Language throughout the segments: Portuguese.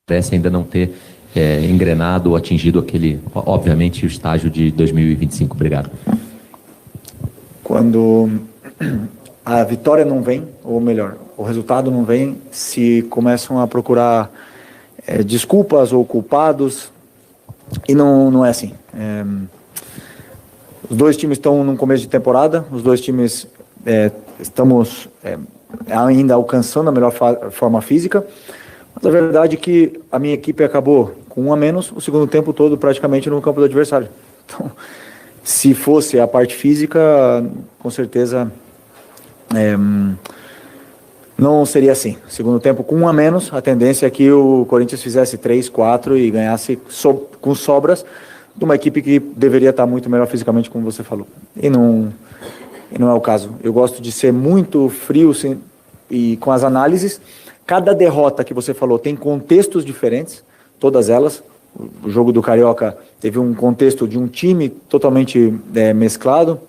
parece ainda não ter engrenado ou atingido aquele, obviamente, o estágio de 2025. Obrigado. Quando a vitória não vem, ou melhor, o resultado não vem, se começam a procurar desculpas ou culpados, e não é assim. Os dois times estão no começo de temporada, os dois times estamos ainda alcançando a melhor forma física, mas a verdade é que a minha equipe acabou com um a menos o segundo tempo todo praticamente no campo do adversário. Então, se fosse a parte física, com certeza não seria assim. Segundo tempo com um a menos, a tendência é que o Corinthians fizesse 3, 4 e ganhasse com sobras de uma equipe que deveria estar muito melhor fisicamente, como você falou. E não é o caso. Eu gosto de ser muito frio e com as análises. Cada derrota que você falou tem contextos diferentes, todas elas. O jogo do Carioca teve um contexto de um time totalmente mesclado.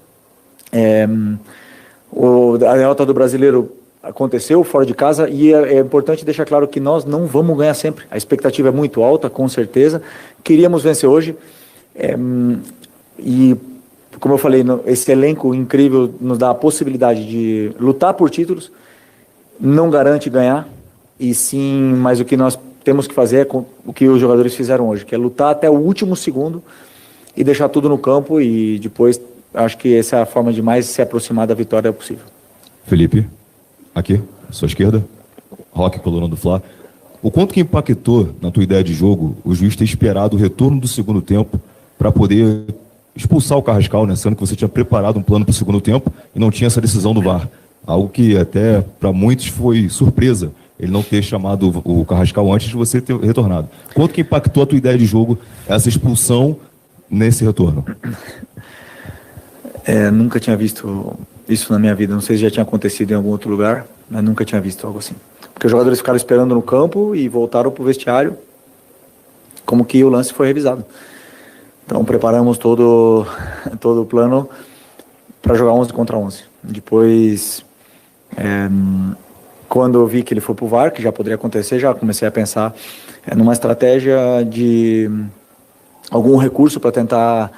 A derrota do Brasileiro aconteceu fora de casa e é importante deixar claro que nós não vamos ganhar sempre. A expectativa é muito alta, com certeza. Queríamos vencer hoje. E, como eu falei, esse elenco incrível nos dá a possibilidade de lutar por títulos. Não garante ganhar, e sim, mas o que nós temos que fazer é o que os jogadores fizeram hoje, que é lutar até o último segundo e deixar tudo no campo, e depois acho que essa é a forma de mais se aproximar da vitória possível. Felipe, aqui, à sua esquerda, Roque, coluna do Fla. O quanto que impactou na tua ideia de jogo o juiz ter esperado o retorno do segundo tempo para poder expulsar o Carrascal, né? Sendo que você tinha preparado um plano para o segundo tempo e não tinha essa decisão do VAR. Algo que até para muitos foi surpresa, ele não ter chamado o Carrascal antes de você ter retornado. Quanto que impactou a tua ideia de jogo essa expulsão nesse retorno? Nunca tinha visto isso na minha vida. Não sei se já tinha acontecido em algum outro lugar, mas nunca tinha visto algo assim. Porque os jogadores ficaram esperando no campo e voltaram para o vestiário como que o lance foi revisado. Então preparamos todo o plano para jogar 11 contra 11. Depois, quando eu vi que ele foi para o VAR, que já poderia acontecer, já comecei a pensar numa estratégia de algum recurso para tentar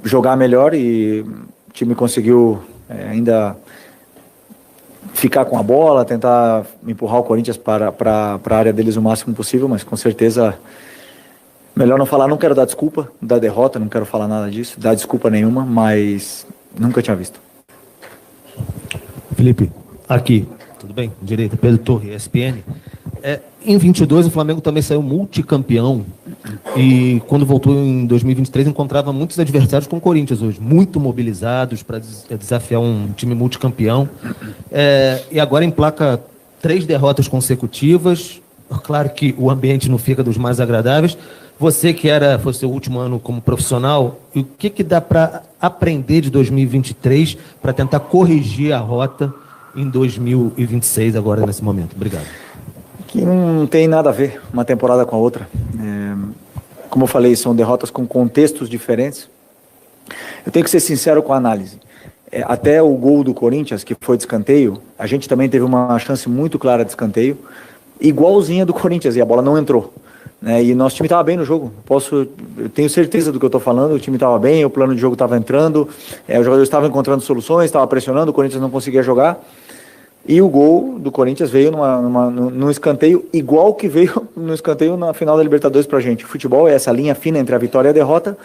jogar melhor, e o time conseguiu ainda ficar com a bola, tentar empurrar o Corinthians para a área deles o máximo possível, mas com certeza melhor não falar. Não quero dar desculpa da derrota, não quero falar nada disso, dar desculpa nenhuma, mas nunca tinha visto. Felipe, aqui, tudo bem? Direita, Pedro Torre, ESPN. Em 22 o Flamengo também saiu multicampeão, e quando voltou em 2023 encontrava muitos adversários com o Corinthians hoje, muito mobilizados para desafiar um time multicampeão, e agora emplaca 3 derrotas consecutivas. Claro que o ambiente não fica dos mais agradáveis. Você que foi seu último ano como profissional, o que dá para aprender de 2023 para tentar corrigir a rota em 2026 agora nesse momento? Obrigado. Que não tem nada a ver uma temporada com a outra. Como eu falei, são derrotas com contextos diferentes. Eu tenho que ser sincero com a análise. Até o gol do Corinthians, que foi de escanteio, a gente também teve uma chance muito clara de escanteio, igualzinha do Corinthians, e a bola não entrou. E nosso time estava bem no jogo. Eu tenho certeza do que eu estou falando. O time estava bem, o plano de jogo estava entrando, os jogadores estavam encontrando soluções, estava pressionando, o Corinthians não conseguia jogar. E o gol do Corinthians veio num escanteio, igual que veio no escanteio na final da Libertadores pra gente. O futebol é essa linha fina entre a vitória e a derrota.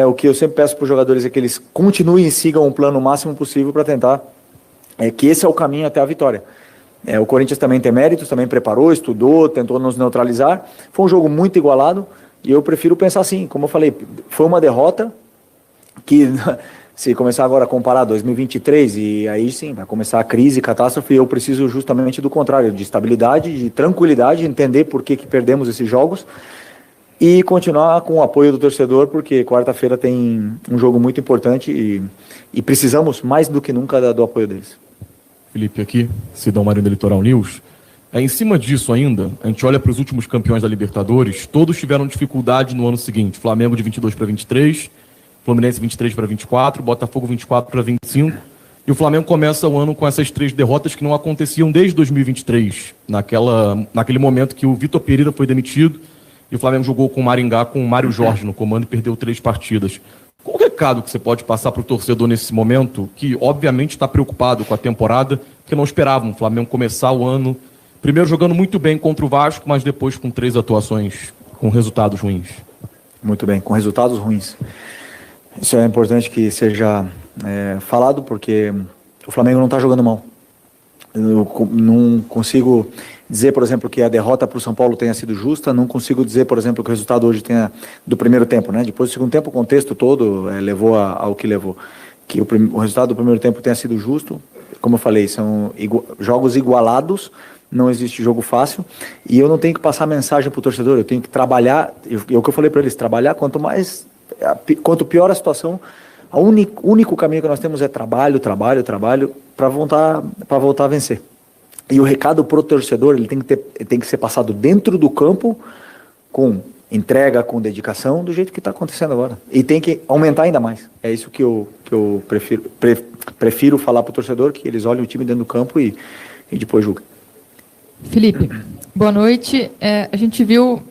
O que eu sempre peço para os jogadores é que eles continuem e sigam o plano o máximo possível para tentar, que esse é o caminho até a vitória. O Corinthians também tem méritos, também preparou, estudou, tentou nos neutralizar. Foi um jogo muito igualado, e eu prefiro pensar assim, como eu falei, foi uma derrota que... Se começar agora a comparar 2023, e aí sim, vai começar a crise, catástrofe, eu preciso justamente do contrário, de estabilidade, de tranquilidade, entender por que perdemos esses jogos e continuar com o apoio do torcedor, porque quarta-feira tem um jogo muito importante e precisamos mais do que nunca do apoio deles. Felipe, aqui, Sidão Marinho da Litoral News. Em cima disso ainda, a gente olha para os últimos campeões da Libertadores, todos tiveram dificuldade no ano seguinte. Flamengo de 22 para 23, Fluminense 23 para 24, Botafogo 24 para 25 E o Flamengo começa o ano com essas 3 derrotas que não aconteciam desde 2023, naquele momento que o Vitor Pereira foi demitido e o Flamengo jogou com o Maringá, com o Mário Jorge no comando e perdeu 3 partidas. Qual o recado que você pode passar para o torcedor nesse momento, que obviamente está preocupado com a temporada, porque não esperavam o Flamengo começar o ano, primeiro jogando muito bem contra o Vasco, mas depois com 3 atuações com resultados ruins? Muito bem, com resultados ruins. Isso é importante que seja falado, porque o Flamengo não está jogando mal. Eu não consigo dizer, por exemplo, que a derrota para o São Paulo tenha sido justa, não consigo dizer, por exemplo, que o resultado hoje tenha do primeiro tempo, né? Depois do segundo tempo, o contexto todo levou ao que levou. Que o resultado do primeiro tempo tenha sido justo, como eu falei, são jogos igualados, não existe jogo fácil, e eu não tenho que passar mensagem para o torcedor, eu tenho que trabalhar, é o que eu falei para eles, trabalhar quanto pior a situação, o único caminho que nós temos é trabalho, para voltar a vencer. E o recado pro torcedor, ele tem que ser passado dentro do campo, com entrega, com dedicação, do jeito que está acontecendo agora. E tem que aumentar ainda mais. É isso que eu prefiro falar pro torcedor, que eles olhem o time dentro do campo e depois julguem. Felipe, boa noite. A gente viu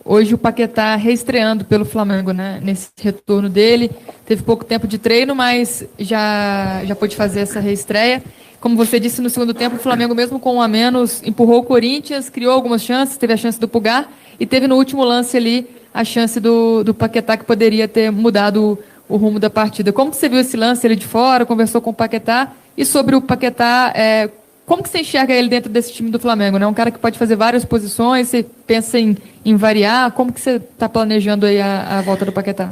hoje o Paquetá reestreando pelo Flamengo, né? Nesse retorno dele. Teve pouco tempo de treino, mas já pôde fazer essa reestreia. Como você disse, no segundo tempo, o Flamengo, mesmo com 1 a menos, empurrou o Corinthians, criou algumas chances, teve a chance do Pulgar e teve no último lance ali a chance do Paquetá, que poderia ter mudado o rumo da partida. Como que você viu esse lance ele de fora, conversou com o Paquetá? E sobre o Paquetá, como que você enxerga ele dentro desse time do Flamengo? Né? Um cara que pode fazer várias posições, você pensa em variar, como que você está planejando aí a volta do Paquetá?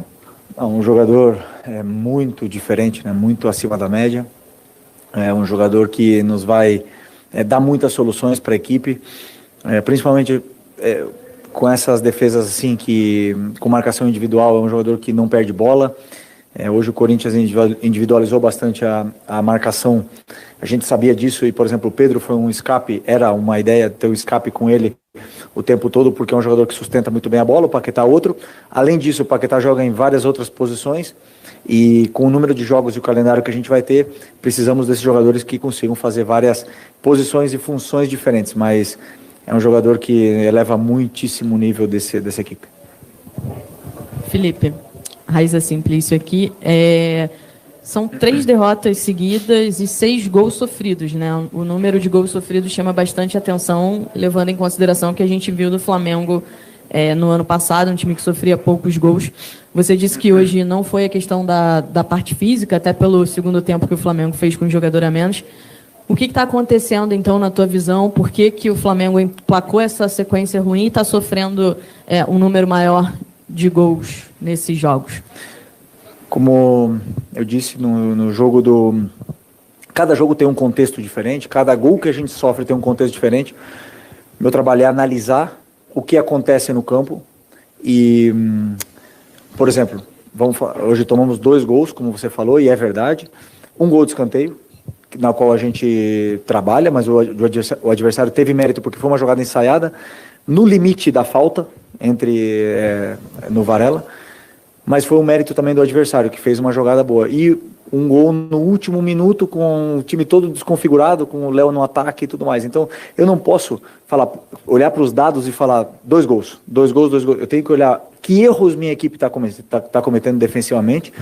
Um jogador muito diferente, né? Muito acima da média, é um jogador que nos vai dar muitas soluções para a equipe, principalmente com essas defesas assim, com marcação individual, é um jogador que não perde bola. Hoje o Corinthians individualizou bastante a marcação, a gente sabia disso, e por exemplo o Pedro foi um escape, era uma ideia ter um escape com ele o tempo todo, porque é um jogador que sustenta muito bem a bola, o Paquetá outro. Além disso, o Paquetá joga em várias outras posições, e com o número de jogos e o calendário que a gente vai ter, precisamos desses jogadores que consigam fazer várias posições e funções diferentes, mas é um jogador que eleva muitíssimo o nível dessa equipe. Felipe, Raíssa Simplício aqui. São 3 derrotas seguidas e 6 gols sofridos, né? O número de gols sofridos chama bastante atenção, levando em consideração que a gente viu do Flamengo no ano passado, um time que sofria poucos gols. Você disse que hoje não foi a questão da parte física, até pelo segundo tempo que o Flamengo fez com um jogador a menos. O que está acontecendo, então, na tua visão? Por que o Flamengo emplacou essa sequência ruim e está sofrendo um número maior de gols nesses jogos? Como eu disse no jogo cada jogo tem um contexto diferente, cada gol que a gente sofre tem um contexto diferente. Meu trabalho é analisar o que acontece no campo e, por exemplo, hoje tomamos 2 gols, como você falou, e é verdade. Um gol de escanteio, na qual a gente trabalha, mas o adversário teve mérito porque foi uma jogada ensaiada, no limite da falta, no Varela, mas foi um mérito também do adversário, que fez uma jogada boa. E um gol no último minuto, com o time todo desconfigurado, com o Léo no ataque e tudo mais. Então, eu não posso olhar para os dados e falar 2 gols. Eu tenho que olhar que erros minha equipe está cometendo defensivamente,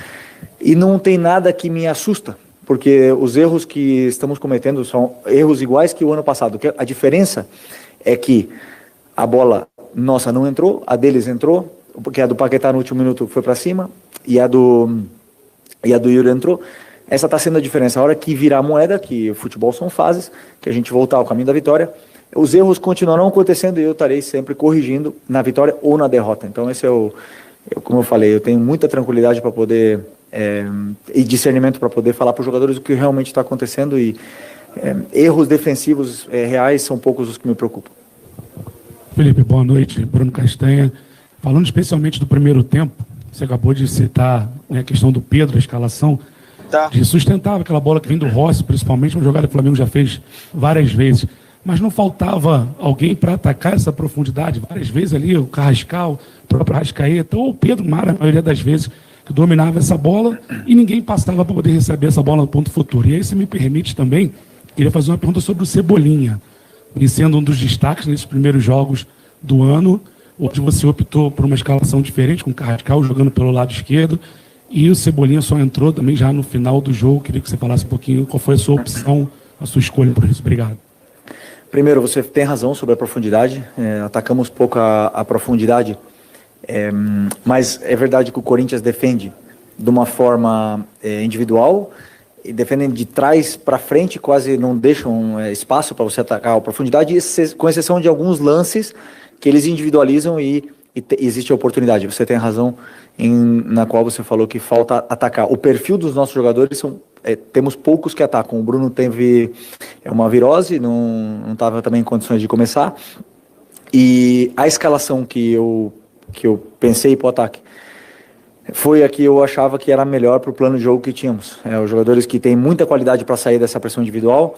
e não tem nada que me assusta, porque os erros que estamos cometendo são erros iguais que o ano passado. A diferença é que a bola nossa não entrou, a deles entrou, porque a do Paquetá no último minuto foi para cima, e a do Yuri entrou. Essa está sendo a diferença. A hora que virar a moeda, que o futebol são fases, que a gente voltar ao caminho da vitória, os erros continuarão acontecendo e eu estarei sempre corrigindo na vitória ou na derrota. Então esse como eu falei, eu tenho muita tranquilidade para poder, e discernimento para poder falar para os jogadores o que realmente está acontecendo, e erros defensivos reais são poucos os que me preocupam. Felipe, boa noite. Bruno Castanha. Falando especialmente do primeiro tempo, você acabou de citar a questão do Pedro, a escalação, de sustentar aquela bola que vem do Rossi, principalmente, uma jogada que o Flamengo já fez várias vezes. Mas não faltava alguém para atacar essa profundidade? Várias vezes ali, o Carrascal, o próprio Arrascaeta, ou o Pedro Mara, a maioria das vezes, que que dominava essa bola e ninguém passava para poder receber essa bola no ponto futuro. E aí, se me permite também, queria fazer uma pergunta sobre o Cebolinha, e sendo um dos destaques nesses primeiros jogos do ano, onde você optou por uma escalação diferente, com o Carrascal jogando pelo lado esquerdo, e o Cebolinha só entrou também já no final do jogo. Queria que você falasse um pouquinho qual foi a sua opção, a sua escolha por isso. Obrigado. Primeiro, você tem razão sobre a profundidade, atacamos pouco a profundidade, mas é verdade que o Corinthians defende de uma forma individual, e defendem de trás para frente, quase não deixam espaço para você atacar a profundidade, com exceção de alguns lances que eles individualizam e existe a oportunidade. Você tem razão na qual você falou que falta atacar. O perfil dos nossos jogadores temos poucos que atacam. O Bruno teve uma virose, não estava também em condições de começar. E a escalação que eu pensei para o ataque foi a que eu achava que era melhor para o plano de jogo que tínhamos. Os jogadores que têm muita qualidade para sair dessa pressão individual.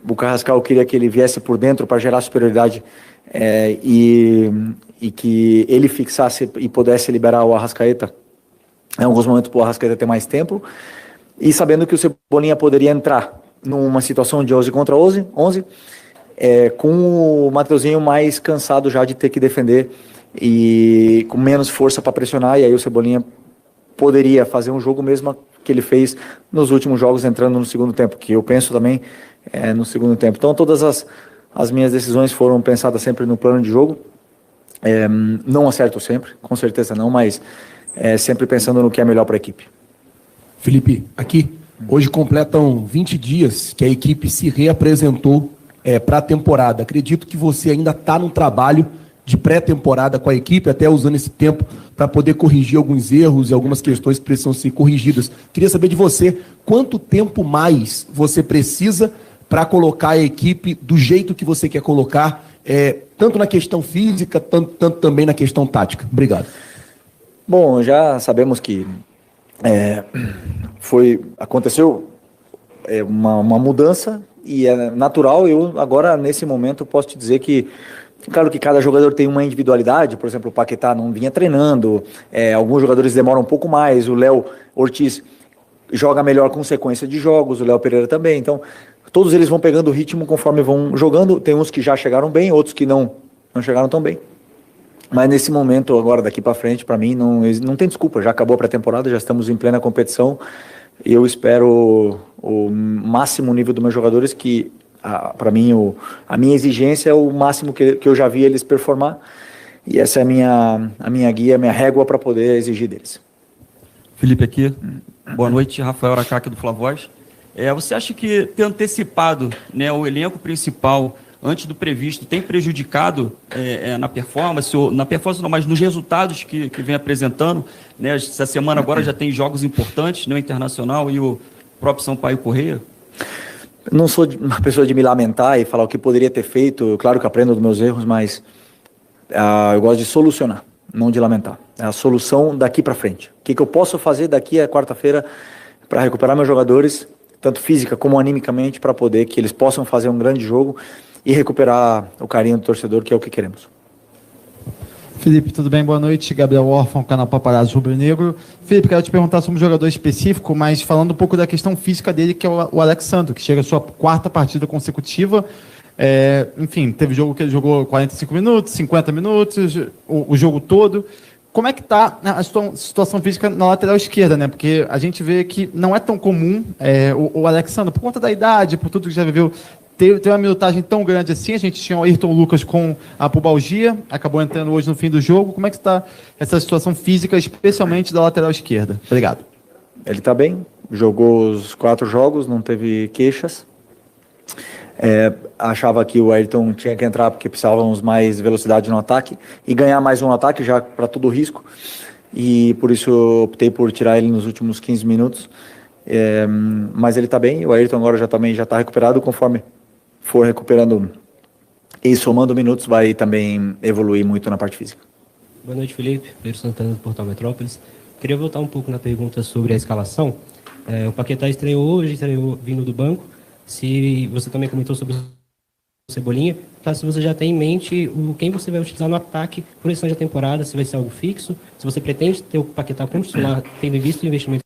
O Carrascal queria que ele viesse por dentro para gerar superioridade e que ele fixasse e pudesse liberar o Arrascaeta em alguns momentos para o Arrascaeta ter mais tempo, e sabendo que o Cebolinha poderia entrar numa situação de 11 contra 11, com o Mateuzinho mais cansado já de ter que defender e com menos força para pressionar, e aí o Cebolinha poderia fazer um jogo mesmo que ele fez nos últimos jogos, entrando no segundo tempo, que eu penso também no segundo tempo. Então todas as minhas decisões foram pensadas sempre no plano de jogo. Não acerto sempre, com certeza não, mas sempre pensando no que é melhor para a equipe. Felipe, aqui, hoje completam 20 dias que a equipe se reapresentou para a temporada. Acredito que você ainda está num trabalho de pré-temporada com a equipe, até usando esse tempo para poder corrigir alguns erros e algumas questões que precisam ser corrigidas. Queria saber de você, quanto tempo mais você precisa para colocar a equipe do jeito que você quer colocar, tanto na questão física, tanto também na questão tática? Obrigado. Bom, já sabemos que aconteceu uma mudança e é natural. Eu agora, nesse momento, posso te dizer que, claro que cada jogador tem uma individualidade. Por exemplo, o Paquetá não vinha treinando, alguns jogadores demoram um pouco mais, o Léo Ortiz joga melhor com sequência de jogos, o Léo Pereira também. Então, todos eles vão pegando o ritmo conforme vão jogando. Tem uns que já chegaram bem, outros que não chegaram tão bem. Mas nesse momento, agora, daqui para frente, para mim, não tem desculpa. Já acabou a pré-temporada, já estamos em plena competição. E eu espero o máximo nível dos meus jogadores, que, para mim, a minha exigência é o máximo que eu já vi eles performar. E essa é a minha guia, a minha régua para poder exigir deles. Felipe aqui. Boa noite, Rafael Aracaque do Flavoz. Você acha que ter antecipado, né, o elenco principal antes do previsto tem prejudicado na performance, ou na performance não, mas nos resultados que vem apresentando, né? Essa semana agora já tem jogos importantes, né, o Internacional e o próprio Sampaio Corrêa. Não sou uma pessoa de me lamentar e falar o que poderia ter feito. Claro que aprendo dos meus erros, mas eu gosto de solucionar, não de lamentar. É a solução daqui para frente. O que eu posso fazer daqui a quarta-feira para recuperar meus jogadores, tanto física como animicamente, para poder que eles possam fazer um grande jogo e recuperar o carinho do torcedor, que é o que queremos. Felipe, tudo bem? Boa noite. Gabriel Orfan, canal Paparazzo Rubro Negro. Felipe, quero te perguntar sobre um jogador específico, mas falando um pouco da questão física dele, que é o Alexandre, que chega à sua 4ª partida consecutiva. Enfim, teve jogo que ele jogou 45 minutos, 50 minutos, o jogo todo. Como é que está a situação física na lateral esquerda, né? Porque a gente vê que não é tão comum o Alexandre, por conta da idade, por tudo que já viveu, ter uma minutagem tão grande assim. A gente tinha o Ayrton Lucas com a pubalgia, acabou entrando hoje no fim do jogo. Como é que está essa situação física, especialmente da lateral esquerda? Obrigado. Ele está bem, jogou os 4 jogos, não teve queixas. Achava que o Ayrton tinha que entrar porque precisávamos mais velocidade no ataque e ganhar mais um ataque já para todo o risco, e por isso eu optei por tirar ele nos últimos 15 minutos. Mas ele está bem. O Ayrton agora também já está recuperado. Conforme for recuperando e somando minutos, vai também evoluir muito na parte física. Boa noite, Felipe. Pedro Santana do Portal Metrópolis. Queria voltar um pouco na pergunta sobre a escalação. O Paquetá estreou hoje, estreou vindo do banco. Se você também comentou sobre Cebolinha, tá, se você já tem em mente quem você vai utilizar no ataque por esse de temporada, se vai ser algo fixo, se você pretende ter o Paquetá como titular, tendo visto o investimento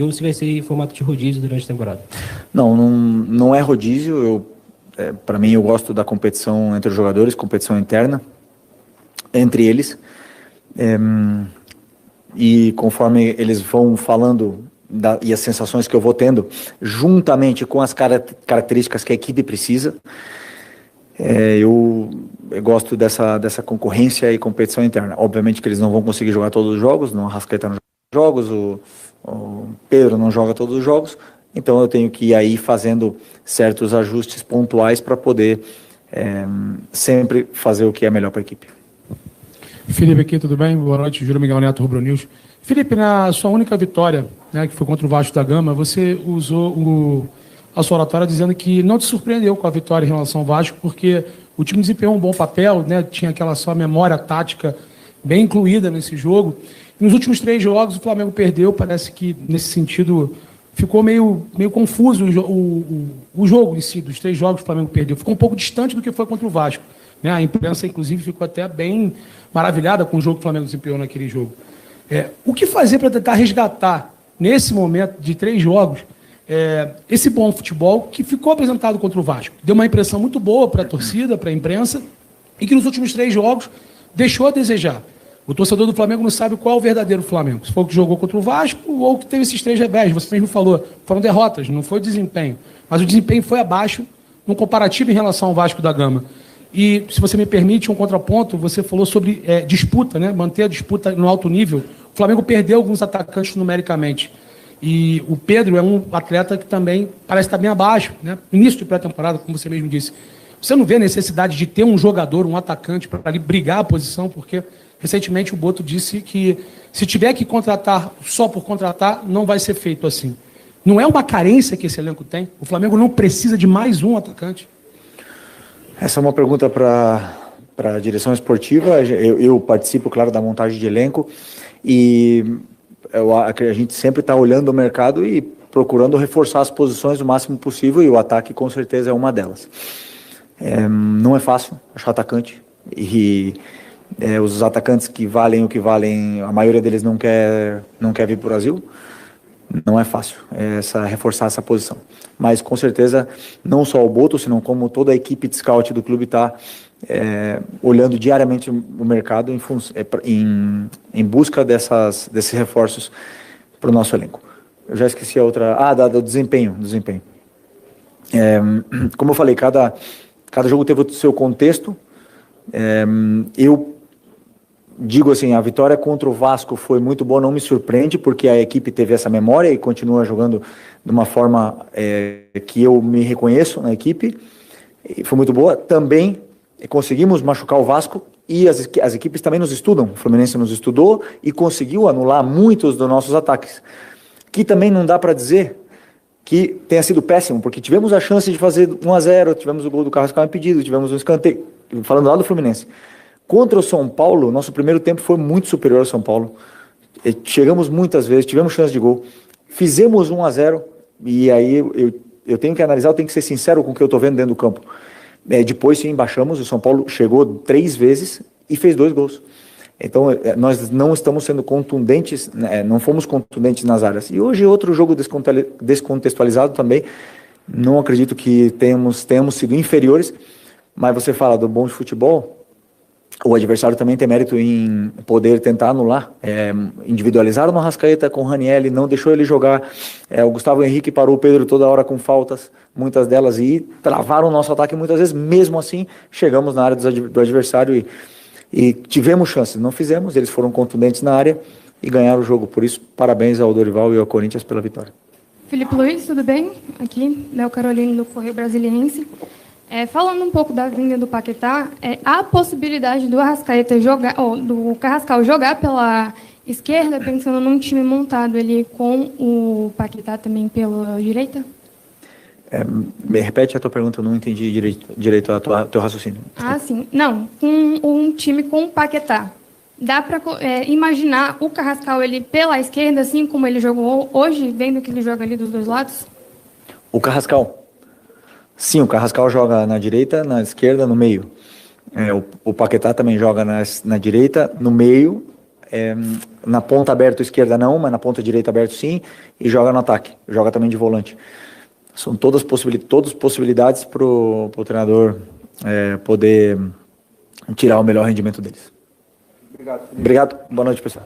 ou se vai ser em formato de rodízio durante a temporada. Não é rodízio. Para mim, eu gosto da competição entre os jogadores, competição interna entre eles. E conforme eles vão falando e as sensações que eu vou tendo, juntamente com as características que a equipe precisa, eu gosto dessa concorrência e competição interna. Obviamente que eles não vão conseguir jogar todos os jogos, o Arrascaeta não joga jogos, o Pedro não joga todos os jogos, então eu tenho que ir aí fazendo certos ajustes pontuais para poder sempre fazer o que é melhor para a equipe. Felipe aqui, tudo bem? Boa noite, Júlio Miguel Neto, Rubro News. Felipe, na sua única vitória, né, que foi contra o Vasco da Gama, você usou a sua oratória dizendo que não te surpreendeu com a vitória em relação ao Vasco, porque o time desempenhou um bom papel, né, tinha aquela sua memória tática bem incluída nesse jogo. E nos últimos 3 jogos o Flamengo perdeu, parece que nesse sentido ficou meio confuso o jogo em si, dos 3 jogos que o Flamengo perdeu. Ficou um pouco distante do que foi contra o Vasco. Né? A imprensa, inclusive, ficou até bem maravilhada com o jogo que o Flamengo desempenhou naquele jogo. O que fazer para tentar resgatar, nesse momento de 3 jogos, esse bom futebol que ficou apresentado contra o Vasco? Deu uma impressão muito boa para a torcida, para a imprensa, e que nos últimos 3 jogos deixou a desejar. O torcedor do Flamengo não sabe qual é o verdadeiro Flamengo. Se foi o que jogou contra o Vasco ou que teve esses 3 revés. Você mesmo falou, foram derrotas, não foi desempenho. Mas o desempenho foi abaixo, num comparativo em relação ao Vasco da Gama. E, se você me permite, um contraponto, você falou sobre disputa, né? Manter a disputa no alto nível. O Flamengo perdeu alguns atacantes numericamente. E o Pedro é um atleta que também parece estar bem abaixo, né? Início de pré-temporada, como você mesmo disse. Você não vê a necessidade de ter um jogador, um atacante, para ali brigar a posição, porque recentemente o Boto disse que se tiver que contratar só por contratar, não vai ser feito assim. Não é uma carência que esse elenco tem? O Flamengo não precisa de mais um atacante? Essa é uma pergunta para a direção esportiva. Eu participo, claro, da montagem de elenco e a gente sempre está olhando o mercado e procurando reforçar as posições o máximo possível, e o ataque com certeza é uma delas. Não é fácil achar atacante e os atacantes que valem o que valem, a maioria deles não quer vir para o Brasil. Não é fácil reforçar essa posição. Mas, com certeza, não só o Boto, senão como toda a equipe de scout do clube está olhando diariamente o mercado em busca desses reforços para o nosso elenco. Eu já esqueci a outra... do desempenho. Como eu falei, cada jogo teve o seu contexto. Eu digo assim, a vitória contra o Vasco foi muito boa, não me surpreende, porque a equipe teve essa memória e continua jogando de uma forma que eu me reconheço na equipe, e foi muito boa. Também conseguimos machucar o Vasco e as equipes também nos estudam. O Fluminense nos estudou e conseguiu anular muitos dos nossos ataques, que também não dá para dizer que tenha sido péssimo, porque tivemos a chance de fazer 1-0, tivemos o gol do Carrascal impedido, tivemos um escanteio, falando lá do Fluminense. Contra o São Paulo, nosso primeiro tempo foi muito superior ao São Paulo. Chegamos muitas vezes, tivemos chance de gol. Fizemos 1-0, e aí eu tenho que analisar, eu tenho que ser sincero com o que eu estou vendo dentro do campo. Depois sim, baixamos, o São Paulo chegou 3 vezes e fez 2 gols. Então, nós não estamos sendo contundentes, não fomos contundentes nas áreas. E hoje, outro jogo descontextualizado também, não acredito que tenhamos sido inferiores, mas você fala do bom de futebol, o adversário também tem mérito em poder tentar anular. Individualizaram no Arrascaeta com o Ranieri, não deixou ele jogar. O Gustavo Henrique parou o Pedro toda hora com faltas, muitas delas, e travaram o nosso ataque muitas vezes. Mesmo assim, chegamos na área do adversário e tivemos chances. Não fizemos, eles foram contundentes na área e ganharam o jogo. Por isso, parabéns ao Dorival e ao Corinthians pela vitória. Felipe Luiz, tudo bem? Aqui, Léo Carolino do Correio Brasiliense. Falando um pouco da vinda do Paquetá, há a possibilidade do Arrascaeta do Carrascal jogar pela esquerda, pensando num time montado ali com o Paquetá também pela direita? Me repete a tua pergunta, eu não entendi direito o teu raciocínio. Ah, sim. Não, um time com o Paquetá. Dá para imaginar o Carrascal ele pela esquerda, assim como ele jogou hoje, vendo que ele joga ali dos 2 lados? O Carrascal? Sim, o Carrascal joga na direita, na esquerda, no meio. O Paquetá também joga na direita, no meio, na ponta aberta esquerda não, mas na ponta direita aberto sim, e joga no ataque, joga também de volante. São todas possibilidades para o treinador poder tirar o melhor rendimento deles. Obrigado. Boa noite, pessoal.